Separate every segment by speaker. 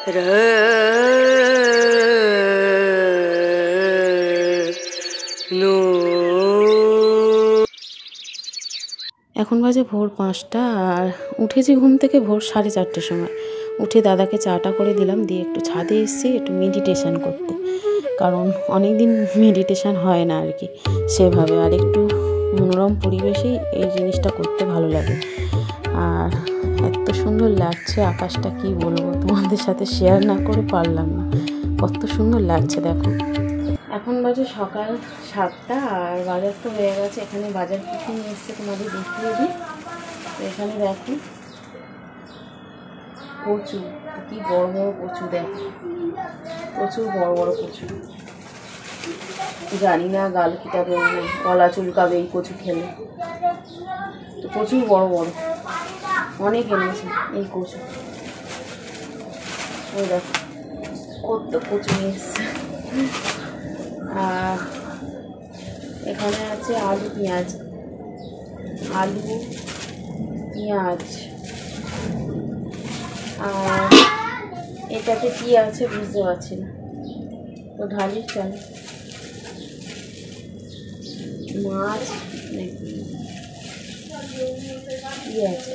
Speaker 1: এখন বাজে ভোর 5টা আর উঠেছি ঘুম থেকে ভোর 4:30টার সময়। উঠে দাদাকে চাটা করে দিলাম, দিয়ে একটু ছাদে এসেছি একটু মেডিটেশান করতে, কারণ অনেক দিন মেডিটেশান হয় না আর কি সেভাবে, আর একটু মনোরম পরিবেশেই এই জিনিসটা করতে ভালো লাগে। আর এত সুন্দর লাগছে আকাশটা, কি বলবো, তোমাদের সাথে শেয়ার না করে পারলাম না, কত সুন্দর লাগছে দেখো। এখন বাজে সকাল 7টা আর বাজার তো হয়ে গেছে। এখানে বাজার কিছু নিয়ে এসছে তোমাদের দেখিয়ে দিই। তো এখানে দেখো কচু, কি বড় বড় কচু, দেখো প্রচুর বড় বড় কচু। জানি না গাল কিটাবে, গলা চুলকাবে এই কচু খেলে, তো প্রচুর বড় বড় অনেক এনেছে এই কচু। ওই দেখো কত কচু নিয়ে এসছে। আর এখানে আছে আলু পেঁয়াজ, আলু পেঁয়াজ, আর এটাতে কি আছে বুঝতে পারছি না, তো ঢালি চাল মাছ নাকি কি আছে।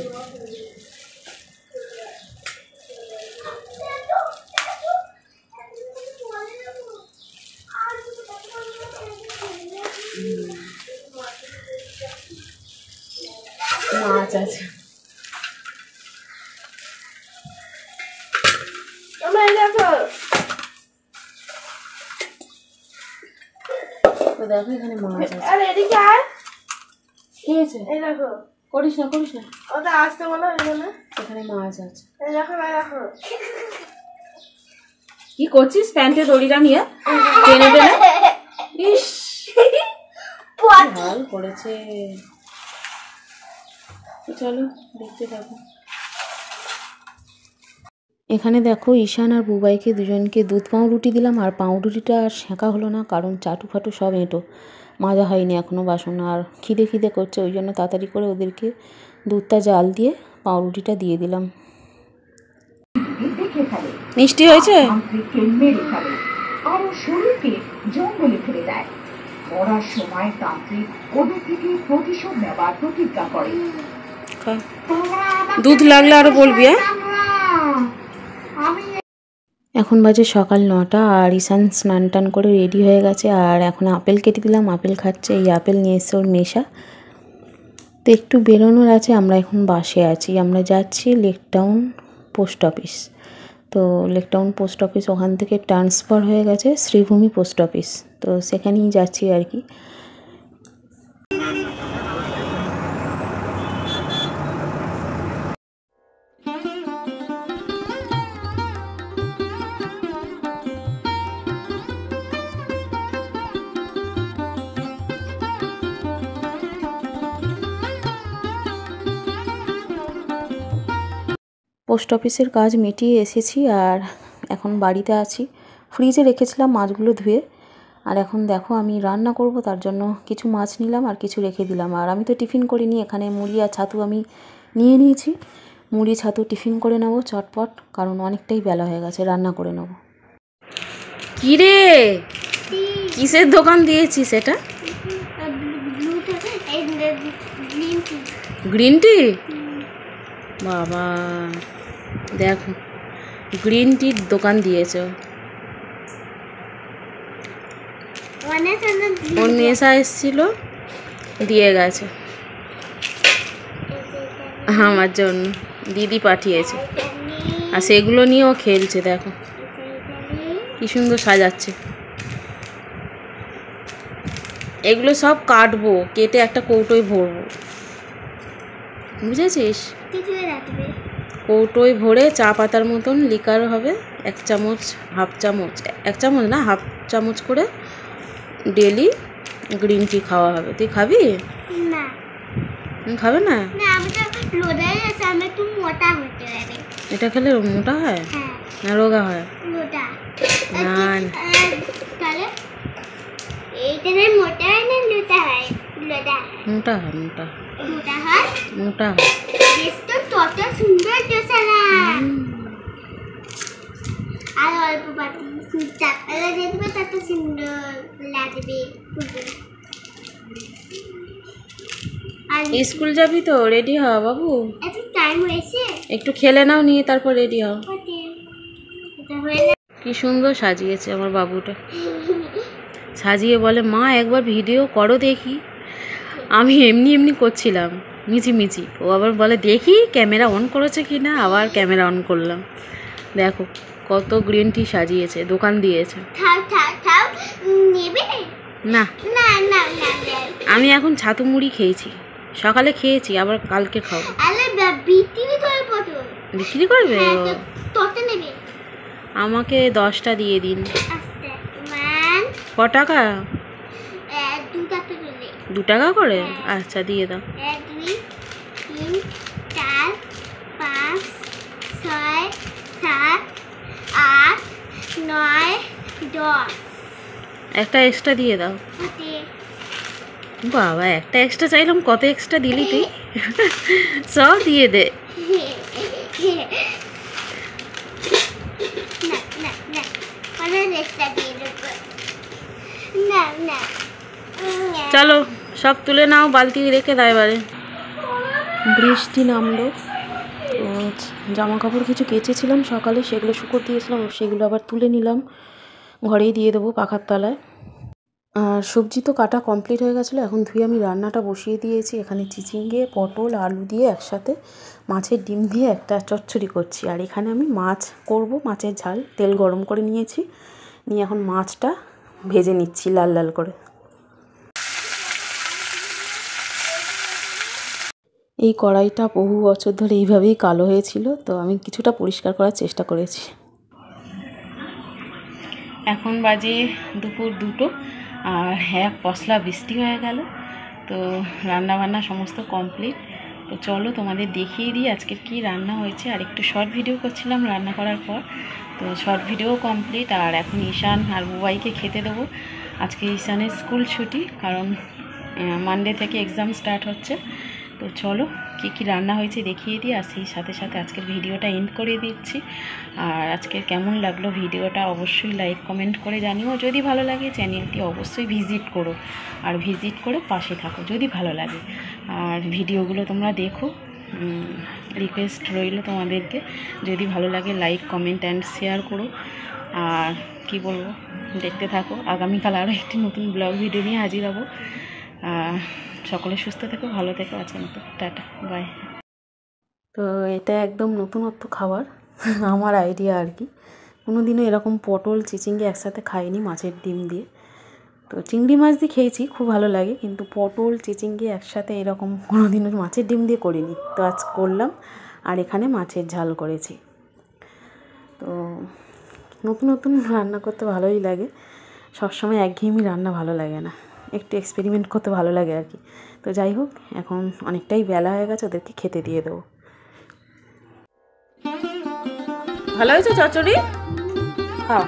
Speaker 1: মাছ আছে, তো দেখো এখানে মাছ আছে। কি হয়েছে? করিস না করিস না, ওটা আসতে বলো। এখানে মাছ আছে, কি করছিস? প্যান্টে দড়িটা নিয়ে টেনে টেনে, ইস ভালো করেছে। চলো দেখতে থাকো। এখানে দেখো ঈশান আর বুবাইকে দুজনকে দুধ পাউরুটি দিলাম, আর পাউরুটিটা আর সেঁকা হলো না, কারণ চাটু ফাটু সব এঁটো, মাজা হয়নি এখনও বাসন, আর খিদে খিদে করছে, ওই জন্য তাড়াতাড়ি করে ওদেরকে দুধটা জাল দিয়ে পাউরুটিটা দিয়ে দিলাম। মিষ্টি হয়েছে? দুধ লাগলে আরো বলবি। এখন বাজে সকাল 9টা আর ঈশান স্নান টান করে রেডি হয়ে গেছে, আর এখন আপেল কেটে দিলাম, আপেল খাচ্ছে। এই আপেল নিয়ে এসছে ওর মেশা, তো একটু বেরোনোর আছে। আমরা এখন বাসে আছি, আমরা যাচ্ছি লেকটাউন পোস্ট অফিস। তো লেকটাউন পোস্ট অফিস ওখান থেকে ট্রান্সফার হয়ে গেছে শ্রীভূমি পোস্ট অফিস, তো সেখানেই যাচ্ছি আর কি। পোস্ট অফিসের কাজ মিটিয়ে এসেছি আর এখন বাড়িতে আছি। ফ্রিজে রেখেছিলাম মাছগুলো ধুয়ে, আর এখন দেখো আমি রান্না করব, তার জন্য কিছু মাছ নিলাম আর কিছু রেখে দিলাম। আর আমি তো টিফিন করিনি, এখানে মুড়ি আর ছাতু আমি নিয়ে নিয়েছি। মুড়ি ছাতু টিফিন করে নেবো চটপট, কারণ অনেকটাই বেলা হয়ে গেছে, রান্না করে নেবো। কি রে, কিসের দোকান দিয়েছিস এটা? Green tea? বাবা দেখো গ্রিন টির দোকান দিয়েছ। ওর মেসা এসেছিল, দিয়ে গেছে আমার জন্য, দিদি পাঠিয়েছে, আর সেগুলো নিয়েও খেলছে। দেখো কি সুন্দর সাজাচ্ছে। এগুলো সব কাটবো, কেটে একটা কৌটোয় ভরবো, বুঝেছিস? কৌটোয় ভরে চা পাতার মতন লিকার হবে, 1 চামচ, হাফ চামচ, 1 চামচ না হাফ চামচ করে ডেলি গ্রিন টি খাওয়া হবে। তুই খাবি? না। খাবে না? এটা খেলে মোটা হয় না রোগা হয়? মোটা হয়।
Speaker 2: দেখবে তত সুন্দর লাগবে। আর
Speaker 1: স্কুল যাবি তো, রেডি হ বাবু।
Speaker 2: এত টাইম হয়েছে,
Speaker 1: একটু খেলে নাও, নিয়ে তারপর রেডি হও।
Speaker 2: এটা হয়ে
Speaker 1: কি সুন্দর সাজিয়েছে আমার বাবুটা। সাজিয়ে বলে মা একবার ভিডিও করো দেখি। আমি এমনি এমনি করছিলাম মিচিমিচি, ও আবার বলে দেখি ক্যামেরা অন করেছে কি না। আবার ক্যামেরা অন করলাম। দেখো কত গ্রিন টি সাজিয়েছে, দোকান দিয়েছে।
Speaker 2: খাও খাও খাও, নেবে
Speaker 1: না
Speaker 2: না না না না।
Speaker 1: আমি এখন ছাতু মুড়ি খেয়েছি, সকালে খেয়েছি, আবার কালকে খাবো।
Speaker 2: আরে বিক্রি করে পড়ো,
Speaker 1: বিক্রি করবে ও?
Speaker 2: কত নেবে?
Speaker 1: আমাকে 10টা দিয়ে দিন।
Speaker 2: আস্তে মান
Speaker 1: ক টাকা?
Speaker 2: 2 টাকা করে।
Speaker 1: 2 টাকা করে? আচ্ছা দিয়ে দাও।
Speaker 2: 1 2 3 4 5 6 7 8 9 10।
Speaker 1: একটা এক্সট্রা দিয়ে দাও।
Speaker 2: ওতে
Speaker 1: বাবা একটা এক্সট্রা চাইলাম, কত এক্সট্রা দিলি তুই? সব দিয়ে দে।
Speaker 2: না না না, অনেক এক্সট্রা দিয়ে দেবো। না না
Speaker 1: চলো সব তুলে নাও, বালতি রেখে দাও এবারে। বৃষ্টি নামলো, তো জামা কাপড় কিছু কেচেছিলাম সকালে, সেগুলো শুকোতে দিয়েছিলাম, সেগুলো আবার তুলে নিলাম, ঘরেই দিয়ে দেবো পাখার তলায়। আর সবজি তো কাটা কমপ্লিট হয়ে গেছিলো, এখন ধুয়ে আমি রান্নাটা বসিয়ে দিয়েছি। এখানে চিচিঙ্গে, পটল, আলু দিয়ে একসাথে মাছের ডিম দিয়ে একটা চচ্চড়ি করছি। আর এখানে আমি মাছ করব, মাছের ঝাল, তেল গরম করে নিয়েছি, নিয়ে এখন মাছটা ভেজে নিচ্ছি লাল লাল করে। এই কড়াইটা বহু বছর ধরে এইভাবেই কালো হয়েছিল, তো আমি কিছুটা পরিষ্কার করার চেষ্টা করেছি। এখন বাজে দুপুর 2টো, আর এক পশলা বৃষ্টি হয়ে গেল। তো রান্নাবান্না সমস্ত কমপ্লিট। তো চলো তোমাদের দেখিয়ে দিই আজকে কি রান্না হয়েছে। আর একটু শর্ট ভিডিও করছিলাম রান্না করার পর, তো শর্ট ভিডিও কমপ্লিট। আর এখন ঈশান আর বুবাইকে খেতে দেবো। আজকে ঈশানের স্কুল ছুটি, কারণ মানডে থেকে এক্সাম স্টার্ট হচ্ছে। তো চলো কী কী রান্না হয়েছে দেখিয়ে দিই, আর সেই সাথে সাথে আজকের ভিডিওটা এন্ড করে দিচ্ছি। আর আজকের কেমন লাগলো ভিডিওটা অবশ্যই লাইক কমেন্ট করে জানিও। যদি ভালো লাগে চ্যানেলটি অবশ্যই ভিজিট করো, আর ভিজিট করে পাশে থাকো যদি ভালো লাগে। আর ভিডিওগুলো তোমরা দেখো, রিকোয়েস্ট রইল তোমাদেরকে, যদি ভালো লাগে লাইক কমেন্ট অ্যান্ড শেয়ার করো। আর কি বলবো, দেখতে থাকো। আগামীকাল আরও একটি নতুন ব্লগ ভিডিও নিয়ে হাজির হব। সকলে সুস্থ থেকো, ভালো থেকো। আজকের মতো টাটা, বাই। তো এটা একদম নতুনত্ব খাবার, আমার আইডিয়া আর কি। কোনোদিনও এরকম পটল চিচিঙ্গে একসাথে খাইনি মাছের ডিম দিয়ে। তো চিংড়ি মাছ দিয়ে খেয়েছি, খুব ভালো লাগে, কিন্তু পটল চিচিঙ্গে একসাথে এরকম কোনোদিনও মাছের ডিম দিয়ে করিনি। তো আজ করলাম, আর এখানে মাছের ঝাল করেছি। তো নতুন নতুন রান্না করতে ভালোই লাগে, সবসময় একঘেয়েমি রান্না ভালো লাগে না, একটু এক্সপেরিমেন্ট করতে ভালো লাগে আর কি। তো যাই হোক, এখন অনেকটাই বেলা হয়ে গেছে, ওদেরকে খেতে দিয়ে দেবো। ভালো হয়েছে চচ্চড়ি, খাও।